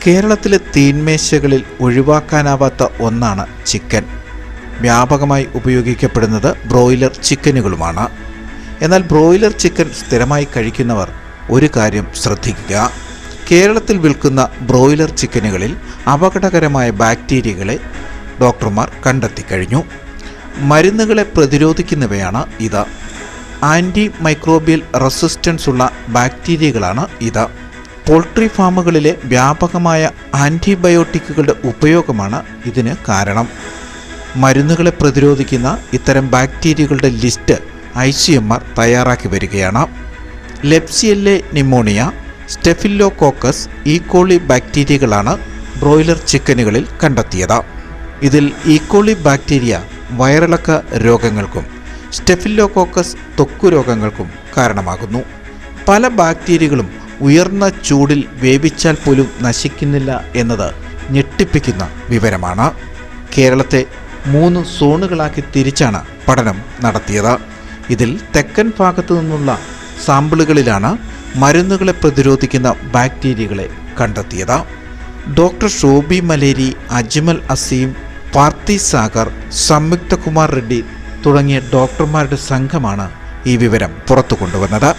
കേരളത്തിലെ തീന്മേശകളിൽ ഒഴിവാക്കാനാവാത്ത ഒന്നാണ് ചിക്കൻ. വ്യാപകമായി ഉപയോഗിക്കപ്പെടുന്നത് ബ്രോയിലർ ചിക്കനുകളുമാണ്. എന്നാൽ ബ്രോയിലർ ചിക്കൻ സ്ഥിരമായി കഴിക്കുന്നവർ ഒരു കാര്യം ശ്രദ്ധിക്കുക. കേരളത്തിൽ വിൽക്കുന്ന ബ്രോയിലർ ചിക്കനുകളിൽ അപകടകരമായ ബാക്ടീരിയകളെ ഡോക്ടർമാർ കണ്ടെത്തിക്കഴിഞ്ഞു. മരുന്നുകളെ പ്രതിരോധിക്കുന്നവയാണ് ഇത്. ആൻറ്റി മൈക്രോബിയൽ റെസിസ്റ്റൻസ് ഉള്ള ബാക്ടീരിയകളാണ് ഇത്. പോൾട്രി ഫാമുകളിലെ വ്യാപകമായ ആൻറ്റിബയോട്ടിക്കുകളുടെ ഉപയോഗമാണ് ഇതിന് കാരണം. മരുന്നുകളെ പ്രതിരോധിക്കുന്ന ഇത്തരം ബാക്ടീരിയകളുടെ ലിസ്റ്റ് ICMR തയ്യാറാക്കി വരികയാണ്. ലെപ്സിയെല്ലെ ന്യൂമോണിയ, സ്റ്റെഫിലോകോക്കസ്, ഈക്കോളി ബാക്ടീരിയകളാണ് ബ്രോയിലർ ചിക്കനുകളിൽ കണ്ടെത്തിയത്. ഇതിൽ ഈക്കോളി ബാക്ടീരിയ വയറിളക്ക രോഗങ്ങൾക്കും സ്റ്റെഫിലോകോക്കസ് ത്വക്കു രോഗങ്ങൾക്കും കാരണമാകുന്നു. പല ബാക്ടീരിയകളും ഉയർന്ന ചൂടിൽ വേവിച്ചാൽ പോലും നശിക്കുന്നില്ല എന്നത് ഞെട്ടിപ്പിക്കുന്ന വിവരമാണ്. കേരളത്തെ 3 സോണുകളാക്കി തിരിച്ചാണ് പഠനം നടത്തിയത്. ഇതിൽ തെക്കൻ ഭാഗത്തു നിന്നുള്ള സാമ്പിളുകളിലാണ് മരുന്നുകളെ പ്രതിരോധിക്കുന്ന ബാക്ടീരിയകളെ കണ്ടെത്തിയത്. ഡോക്ടർ ഷോബി മലേരി, അജ്മൽ അസീം, പാർത്തി സാഗർ, സംയുക്ത കുമാർ റെഡ്ഡി തുടങ്ങിയ ഡോക്ടർമാരുടെ സംഘമാണ് ഈ വിവരം പുറത്തു കൊണ്ടുവന്നത്.